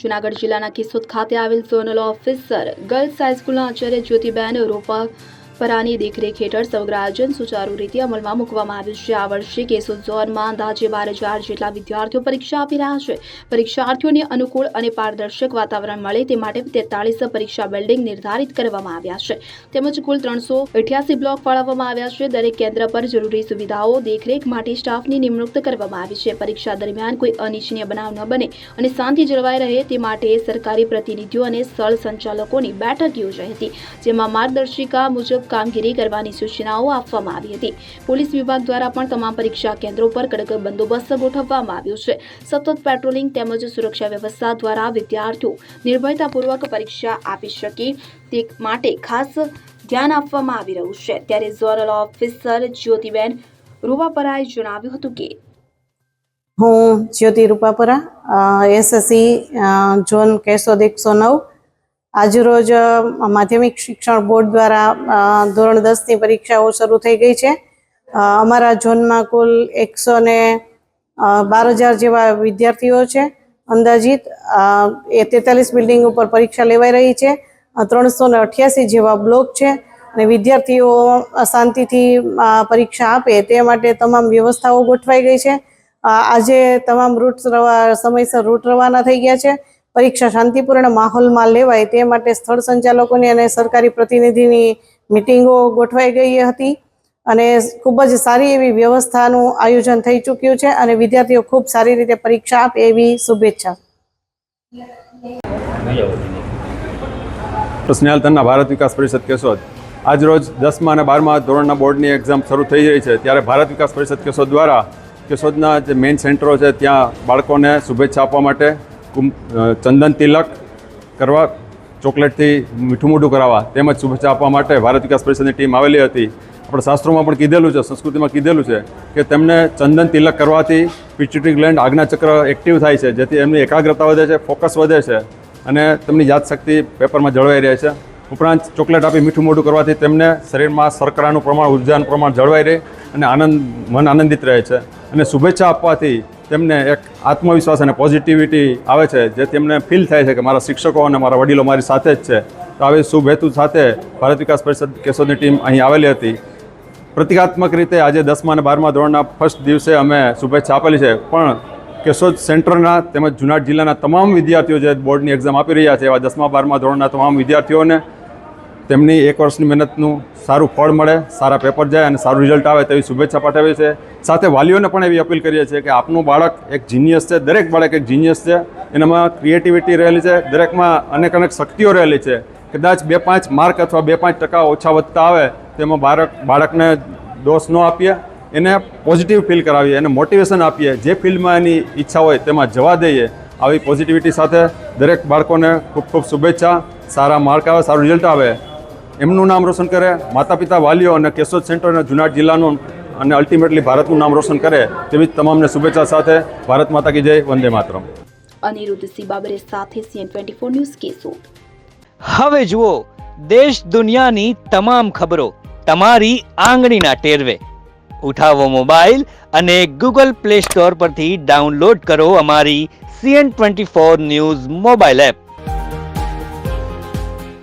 જૂનાગઢ જિલ્લાના કેશોદ ખાતે આવેલ zonal officer girls હાઈસ્કૂલના Acharya Jyotiben રોપાપરાની દેખરેખ હેઠળ સમગ્ર આયોજન સુચારુ રીતે અમલમાં મૂકવામાં આવ્યું છે। આ વર્ષે કેશોદ ઝોનમાં અંદાજે 12,000 જેટલા વિદ્યાર્થીઓ પરીક્ષા આપી રહ્યા છે। પરીક્ષાર્થીઓને અનુકૂળ અને પારદર્શક વાતાવરણ મળે તે માટે 43 પરીક્ષા બિલ્ડિંગ નિર્ધારિત કરવામાં આવ્યા છે, તેમજ કુલ 388 બ્લોક ફાળવવામાં આવ્યા છે। દરેક કેન્દ્ર પર જરૂરી સુવિધાઓ દેખરેખ માટે સ્ટાફની નિમણૂક કરવામાં આવી છે। પરીક્ષા દરમિયાન કોઈ અનિચ્છનીય બનાવ ન બને અને શાંતિ જળવાઈ રહે તે માટે સરકારી પ્રતિનિધિઓ અને સ્થળ સંચાલકોની બેઠક યોજાઈ હતી, જેમાં માર્ગદર્શિકા મુજબ કામગીરી કરવાની સૂચનાઓ આપવામાં આવી હતી। પોલીસ વિભાગ દ્વારા પણ તમામ પરીક્ષા કેન્દ્રો પર કડક બંદોબસ્ત ગોઠવવામાં આવ્યો છે। સતત પેટ્રોલિંગ તેમજ સુરક્ષા વ્યવસ્થા દ્વારા વિદ્યાર્થીઓ નિર્ભયતાપૂર્વક પરીક્ષા આપી શકે તે માટે ખાસ ધ્યાન આપવામાં આવી રહ્યું છે। ત્યારે ઝોનલ ઓફિસર જ્યોતિબેન રૂપાપરાએ જણાવ્યું હતું કે હું જ્યોતિ રૂપાપરા એસએસસી ઝોન કેશોદ 109 આજરોજ માધ્યમિક શિક્ષણ બોર્ડ દ્વારા ધોરણ 10ની પરીક્ષાઓ શરૂ થઈ ગઈ છે। અમારા ઝોનમાં કુલ 112,000 જેવા વિદ્યાર્થીઓ છે। અંદાજિત એ 43 બિલ્ડિંગ ઉપર પરીક્ષા લેવાઈ રહી છે। 388 જેવા બ્લોક છે અને વિદ્યાર્થીઓ શાંતિથી પરીક્ષા આપે તે માટે તમામ વ્યવસ્થાઓ ગોઠવાઈ ગઈ છે। આજે તમામ રૂટ સમયસર રૂટ રવાના થઈ ગયા છે। પરીક્ષા શાંતિપૂર્ણ માહોલમાં લેવાય તે માટે સ્થળ સંચાલકોની અને સરકારી પ્રતિનિધિની મિટિંગો ગોઠવાઈ ગઈ હતી અને ખૂબ જ સારી એવી વ્યવસ્થાનું આયોજન થઈ ચૂક્યું છે અને વિદ્યાર્થીઓ ખૂબ સારી રીતે પરીક્ષા આપે એવી શુભેચ્છા। સ્નેહાલતનના ભારત વિકાસ પરિષદ કેશોદ આજરોજ 10મા અને 12મા ધોરણના બોર્ડની એક્ઝામ શરૂ થઈ રહી છે, ત્યારે ભારત વિકાસ પરિષદ કેશોદ દ્વારા કેશોદના જે મેઇન સેન્ટરો છે ત્યાં બાળકોને શુભેચ્છા આપવા માટે ચંદન તિલક કરવા, ચોકલેટથી મીઠું મોઢું કરાવવા તેમજ શુભેચ્છા આપવા માટે ભારત વિકાસ પરિષદની ટીમ આવેલી હતી। આપણે શાસ્ત્રોમાં પણ કીધેલું છે, સંસ્કૃતિમાં કીધેલું છે કે તેમને ચંદન તિલક કરવાથી પિટ્યુટરી ગ્લેન્ડ આજ્ઞાચક્ર એક્ટિવ થાય છે, જેથી એમની એકાગ્રતા વધે છે, ફોકસ વધે છે અને તેમની યાદશક્તિ પેપરમાં જળવાઈ રહે છે। ઉપરાંત ચોકલેટ આપી મીઠું મોઢું કરવાથી તેમને શરીરમાં શર્કરાનું પ્રમાણ, ઉર્જાનું પ્રમાણ જળવાઈ રહે અને મન આનંદિત રહે છે અને શુભેચ્છા આપવાથી તેમને એક આત્મવિશ્વાસ અને પોઝિટિવિટી આવે છે, જેથી એમને ફીલ થાય છે કે મારા શિક્ષકો અને મારા વડીલો મારી સાથે જ છે। તો આવી શુભ હેતુ સાથે ભારત વિકાસ પરિષદ કેશોદની ટીમ અહીં આવેલી હતી। પ્રતિકાત્મક રીતે આજે 10મા અને 12મા ધોરણના ફર્સ્ટ દિવસે અમે શુભેચ્છા આપેલી છે, પણ કેશોદ સેન્ટરના તેમજ જૂનાગઢ જિલ્લાના તમામ વિદ્યાર્થીઓ જે બોર્ડની એક્ઝામ આપી રહ્યા છે એવા 10મા 12મા ધોરણના તમામ વિદ્યાર્થીઓને તેમની 1 વર્ષની મહેનતનું સારું ફળ મળે, સારા પેપર જાય અને સારું રિઝલ્ટ આવે તેવી શુભેચ્છા પાઠવીએ છીએ। સાથે વાલીઓને પણ એવી અપીલ કરીએ છીએ કે આપનું બાળક એક જીનિયસ છે, દરેક બાળક એક જીનિયસ છે, એનામાં ક્રિએટિવિટી રહેલી છે, દરેકમાં અનેક શક્તિઓ રહેલી છે। કદાચ 2-5 માર્ક અથવા 2-5% ઓછા વધતા આવે તેમાં બાળકને દોષ ન આપીએ, એને પોઝિટિવ ફીલ કરાવીએ, એને મોટિવેશન આપીએ, જે ફિલ્ડમાં એની ઈચ્છા હોય તેમાં જવા દઈએ। આવી પોઝિટિવિટી સાથે દરેક બાળકોને ખૂબ ખૂબ શુભેચ્છા, સારા માર્ક આવે, સારું રિઝલ્ટ આવે, એમનું નામ રોશન કરે, માતા પિતા, વાલીઓ અને કેશોદ સેન્ટર અને જૂનાગઢ જિલ્લાનું અને અલ્ટિમેટલી ભારતનું નામ રોશન કરે તેવી તમામને શુભેચ્છા સાથે ભારત માતા કી જય, વંદે માતરમ। અનિરુદ્ધ સી બાબરે સાથે CN24 ન્યૂઝ કેશોદ। હવે જુઓ દેશ દુનિયાની તમામ ખબરો તમારી આંગળીના ટેરવે। ઉઠાવો મોબાઈલ અને ગૂગલ પ્લે સ્ટોર પરથી ડાઉનલોડ કરો અમારી CN24 ન્યૂઝ મોબાઈલ એપ।